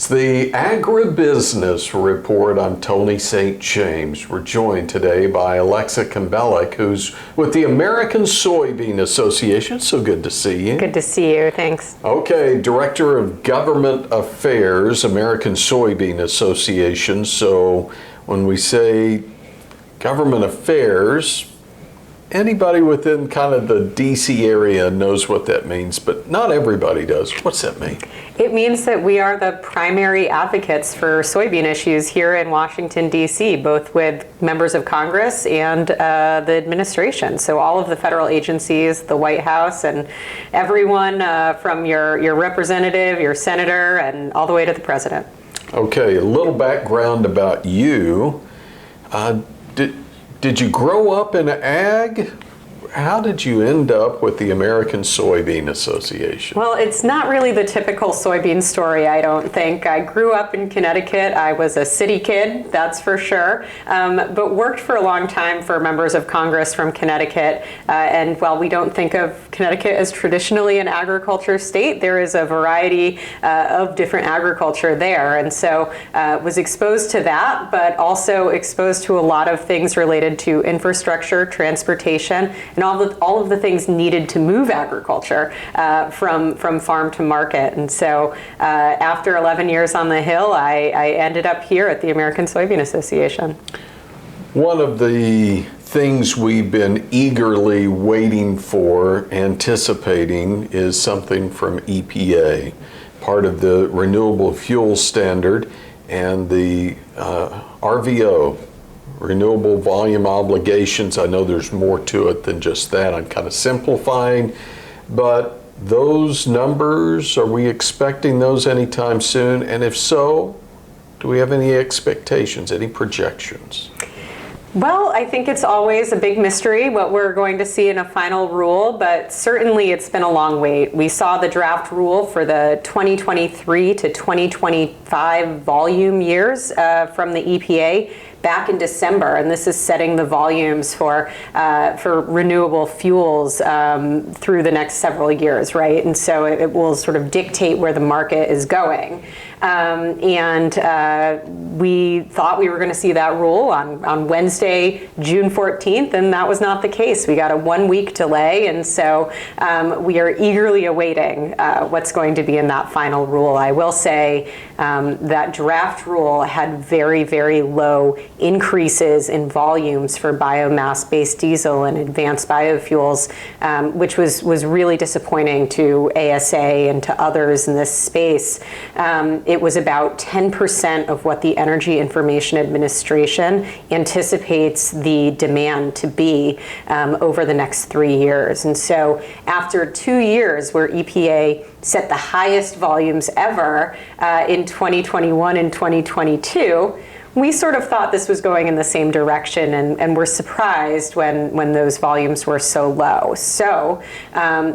It's the Agribusiness Report. I'm Tony St. James. We're joined today by Alexa Combelic, who's with the American Soybean Association. So good to see you. Good to see you. Thanks. Okay, Director of Government Affairs, American Soybean Association. So when we say government affairs, anybody within kind of the DC area knows what that means, but not everybody does. What's that mean? It means that we are the primary advocates for soybean issues here in Washington, D.C., both with members of Congress and the administration. So all of the federal agencies, the White House, and everyone from your representative, your senator, and all the way to the president. Okay, a little background about you. Did you grow up in ag? How did you end up with the American Soybean Association? Well, it's not really the typical soybean story, I don't think. I grew up in Connecticut. I was a city kid, that's for sure, but worked for a long time for members of Congress from Connecticut. And while we don't think of Connecticut as traditionally an agriculture state, there is a variety of different agriculture there. And so was exposed to that, but also exposed to a lot of things related to infrastructure, transportation, and all of the things needed to move agriculture from farm to market. And so after 11 years on the Hill, I ended up here at the American Soybean Association. One of the things we've been eagerly waiting for, anticipating, is something from EPA, part of the Renewable Fuel Standard and the RVO, Renewable Volume Obligations. I know there's more to it than just that. I'm kind of simplifying, but those numbers, are we expecting those anytime soon? And if so, do we have any expectations, any projections? Well, I think it's always a big mystery what we're going to see in a final rule, but certainly it's been a long wait. We saw the draft rule for the 2023 to 2025 volume years from the EPA back in December, and this is setting the volumes for renewable fuels through the next several years, right? And so it will sort of dictate where the market is going. We thought we were going to see that rule on Wednesday, June 14th, and that was not the case. We got a 1-week delay, and so we are eagerly awaiting what's going to be in that final rule. I will say that draft rule had very, very low increases in volumes for biomass-based diesel and advanced biofuels, which was really disappointing to ASA and to others in this space. It was about 10% of what the Energy Information Administration anticipates the demand to be over the next 3 years. And so after 2 years where EPA set the highest volumes ever in 2021 and 2022, we sort of thought this was going in the same direction, and were surprised when those volumes were so low. So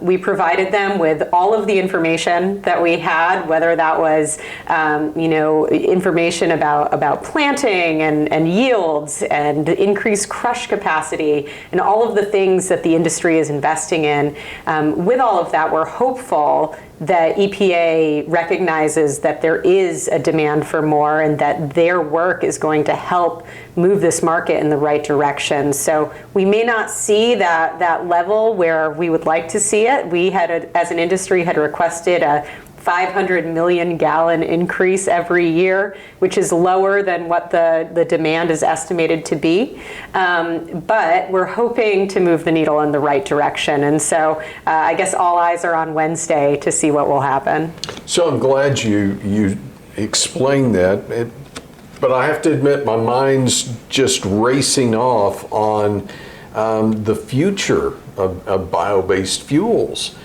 we provided them with all of the information that we had, whether that was information about planting and yields and increased crush capacity and all of the things that the industry is investing in. With all of that, we're hopeful that EPA recognizes that there is a demand for more and that their work is going to help move this market in the right direction. So we may not see that level where we would like to see it. We had, as an industry, had requested a 500 million gallon increase every year, which is lower than what the demand is estimated to be. But we're hoping to move the needle in the right direction. And so I guess all eyes are on Wednesday to see what will happen. So I'm glad you explained that. But I have to admit, my mind's just racing off on the future of bio-based fuels.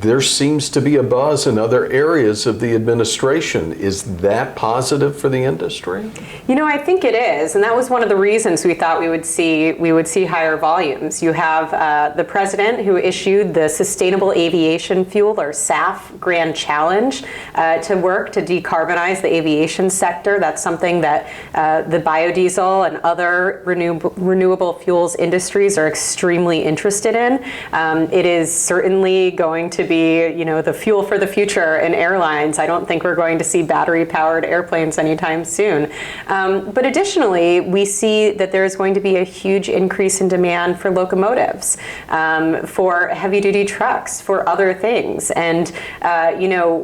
There seems to be a buzz in other areas of the administration. Is that positive for the industry? You know, I think it is, and that was one of the reasons we thought we would see higher volumes. You have the president who issued the Sustainable Aviation Fuel, or SAF, Grand Challenge to work to decarbonize the aviation sector. That's something that the biodiesel and other renewable fuels industries are extremely interested in. It is certainly going to be, the fuel for the future in airlines. I don't think we're going to see battery-powered airplanes anytime soon. But additionally, we see that there's going to be a huge increase in demand for locomotives, for heavy-duty trucks, for other things. And,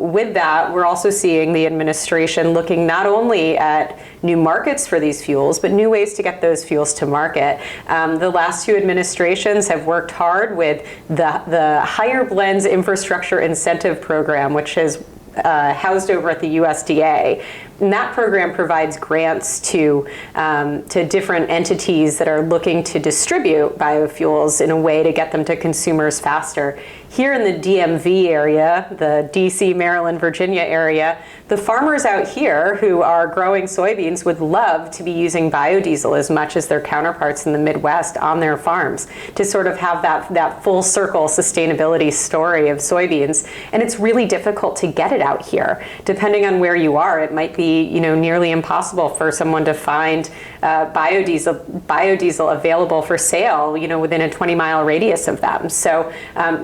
with that, we're also seeing the administration looking not only at new markets for these fuels, but new ways to get those fuels to market. The last two administrations have worked hard with the Higher Blends Infrastructure Incentive Program, which is housed over at the USDA. And that program provides grants to different entities that are looking to distribute biofuels in a way to get them to consumers faster. Here in the DMV area, the DC, Maryland, Virginia area, the farmers out here who are growing soybeans would love to be using biodiesel as much as their counterparts in the Midwest on their farms to sort of have that full circle sustainability story of soybeans. And it's really difficult to get it out here. Depending on where you are, it might be nearly impossible for someone to find biodiesel available for sale within a 20-mile radius of them. So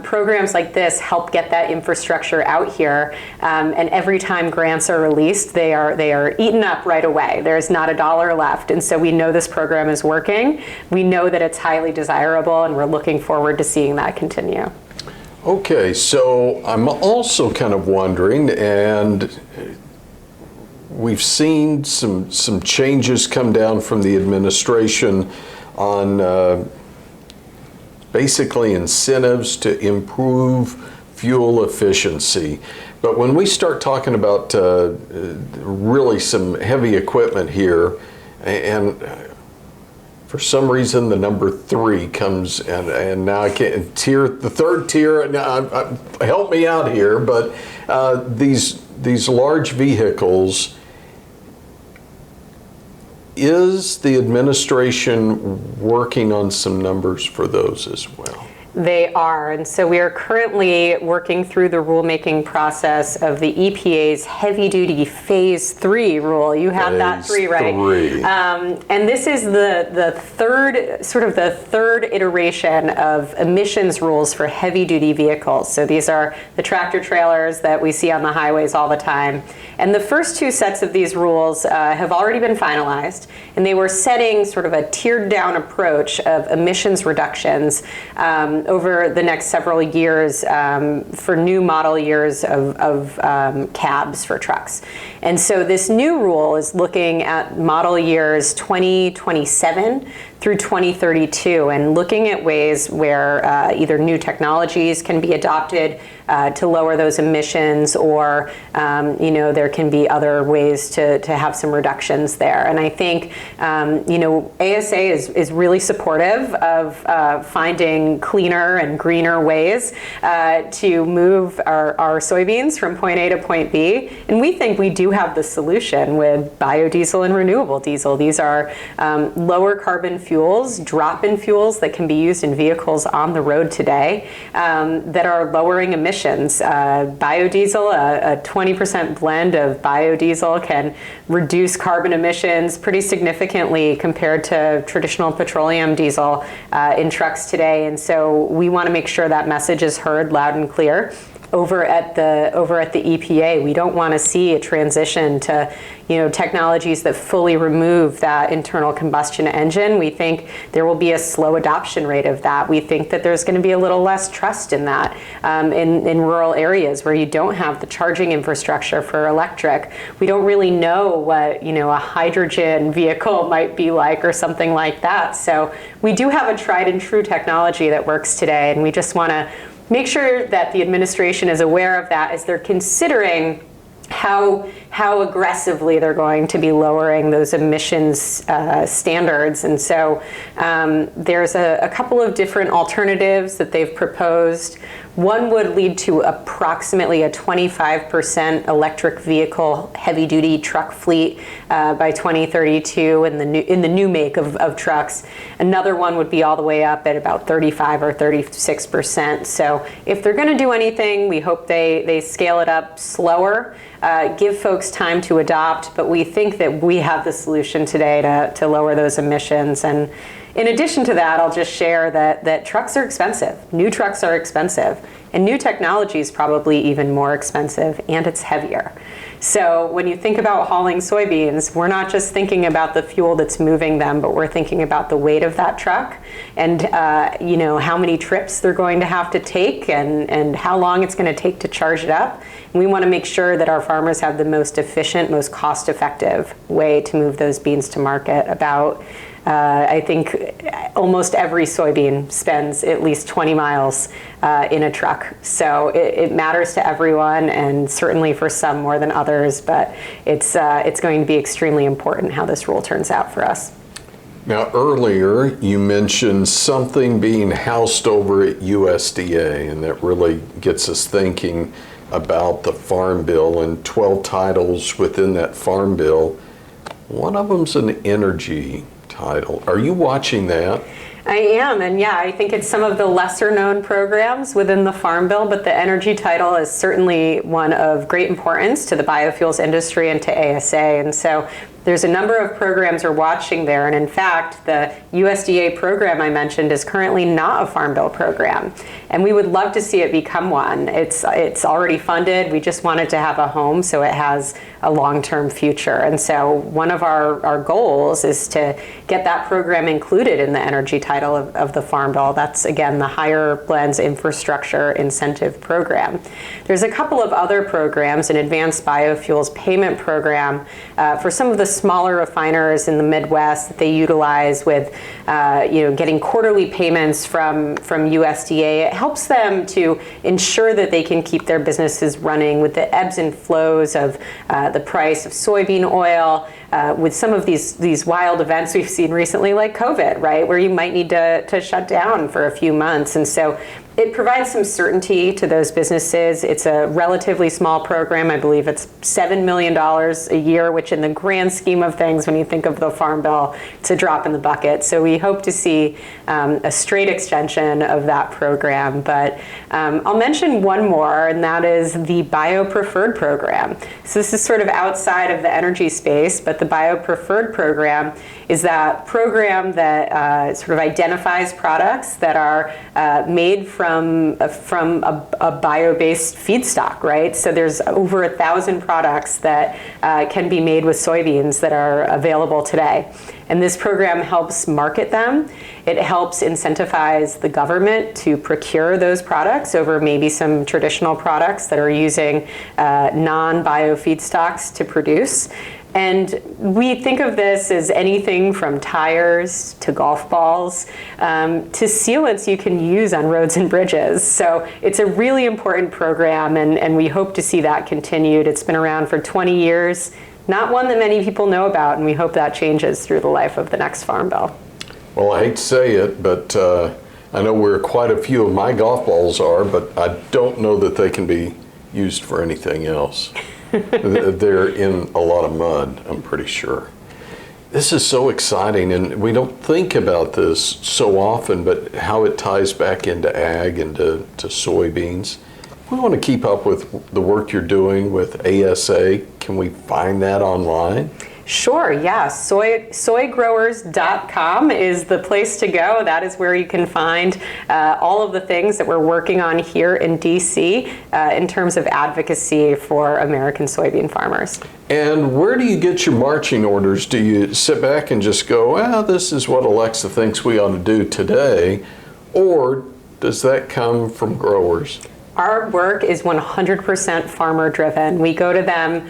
programs like this help get that infrastructure out here, and every time grants are released, they are eaten up right away. There's not a dollar left, and so we know this program is working. We know that it's highly desirable, and we're looking forward to seeing that continue. Okay, so I'm also kind of wondering, and we've seen some changes come down from the administration on basically incentives to improve fuel efficiency. But when we start talking about really some heavy equipment here, and for some reason the number 3 comes, and now I can't, the third tier, now, help me out here, but these large vehicles, is the administration working on some numbers for those as well? They are, and so we are currently working through the rulemaking process of the EPA's heavy-duty Phase 3 rule. You have that 3, right? 3. And this is the third iteration of emissions rules for heavy-duty vehicles. So these are the tractor trailers that we see on the highways all the time. And the first 2 sets of these rules have already been finalized, and they were setting sort of a tiered-down approach of emissions reductions over the next several years for new model years of cabs for trucks. And so this new rule is looking at model years 2027 through 2032 and looking at ways where either new technologies can be adopted to lower those emissions, or there can be other ways to have some reductions there. And I think ASA is really supportive of finding cleaner and greener ways to move our soybeans from point A to point B. And we think we do have the solution with biodiesel and renewable diesel. These are lower carbon fuels, drop-in fuels that can be used in vehicles on the road today that are lowering emissions. Biodiesel, a 20% blend of biodiesel can reduce carbon emissions pretty significantly compared to traditional petroleum diesel in trucks today. And so we want to make sure that message is heard loud and clear. Over at the EPA, we don't want to see a transition to technologies that fully remove that internal combustion engine. We think there will be a slow adoption rate of that. We think that there's going to be a little less trust in that in rural areas where you don't have the charging infrastructure for electric. We don't really know what a hydrogen vehicle might be like or something like that. So we do have a tried and true technology that works today, and we just want to make sure that the administration is aware of that as they're considering how aggressively they're going to be lowering those emissions standards. And so there's a couple of different alternatives that they've proposed. One would lead to approximately a 25% electric vehicle heavy-duty truck fleet by 2032 in the new make of trucks. Another one would be all the way up at about 35 or 36%. So if they're going to do anything, we hope they scale it up slower, give folks time to adopt. But we think that we have the solution today to lower those emissions. And In addition to that, I'll just share that trucks are expensive. New trucks are expensive. And new technology is probably even more expensive, and it's heavier. So when you think about hauling soybeans, we're not just thinking about the fuel that's moving them, but we're thinking about the weight of that truck and how many trips they're going to have to take and how long it's going to take to charge it up. And we want to make sure that our farmers have the most efficient, most cost-effective way to move those beans to market. I think almost every soybean spends at least 20 miles in a truck. So it matters to everyone, and certainly for some more than others, but it's going to be extremely important how this rule turns out for us. Now, earlier you mentioned something being housed over at USDA, and that really gets us thinking about the Farm Bill and 12 titles within that Farm Bill. One of them's an energy title. Are you watching that? I am, and yeah, I think it's some of the lesser known programs within the Farm Bill, but the energy title is certainly one of great importance to the biofuels industry and to ASA. And so there's a number of programs we're watching there, and in fact, the USDA program I mentioned is currently not a Farm Bill program, and we would love to see it become one. It's already funded. We just want it to have a home so it has a long-term future. And so one of our goals is to get that program included in the energy title of the Farm Bill. That's, again, the Higher Blends Infrastructure Incentive Program. There's a couple of other programs, an Advanced Biofuels Payment Program for some of the smaller refiners in the Midwest that they utilize with getting quarterly payments from USDA. It helps them to ensure that they can keep their businesses running with the ebbs and flows of the price of soybean oil, with some of these wild events we've seen recently, like COVID, right, where you might need to shut down for a few months. And so it provides some certainty to those businesses. It's a relatively small program. I believe it's $7 million a year, which in the grand scheme of things, when you think of the Farm Bill, it's a drop in the bucket. So we hope to see a straight extension of that program. But I'll mention one more, and that is the Bio Preferred program. So this is sort of outside of the energy space, but the Bio Preferred program is that program that sort of identifies products that are made from a bio-based feedstock, right? So there's over 1,000 products that can be made with soybeans that are available today. And this program helps market them. It helps incentivize the government to procure those products over maybe some traditional products that are using non-bio feedstocks to produce. And we think of this as anything from tires to golf balls to sealants you can use on roads and bridges. So it's a really important program, and we hope to see that continued. It's been around for 20 years, not one that many people know about, and we hope that changes through the life of the next Farm Bill. Well, I hate to say it, but I know where quite a few of my golf balls are, but I don't know that they can be used for anything else. They're in a lot of mud, I'm pretty sure. This is so exciting, and we don't think about this so often, but how it ties back into ag and to soybeans. We want to keep up with the work you're doing with ASA. Can we find that online? Sure, yeah. Soygrowers.com is the place to go. That is where you can find all of the things that we're working on here in DC in terms of advocacy for American soybean farmers. And where do you get your marching orders? Do you sit back and just go, well, this is what Alexa thinks we ought to do today? Or does that come from growers? Our work is 100% farmer driven. We go to them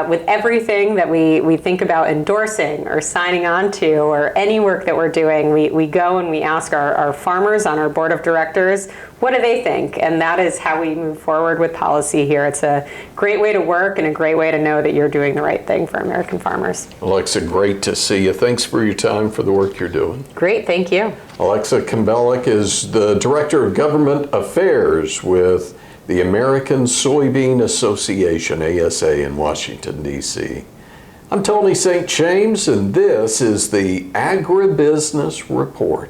with everything that we think about endorsing or signing on to, or any work that we're doing. We go and we ask our farmers on our board of directors, what do they think? And that is how we move forward with policy here. It's a great way to work and a great way to know that you're doing the right thing for American farmers. Alexa, great to see you. Thanks for your time, for the work you're doing. Great, thank you. Alexa Combelic is the Director of Government Affairs with the American Soybean Association, ASA, in Washington, D.C. I'm Tony St. James, and this is the Agribusiness Report.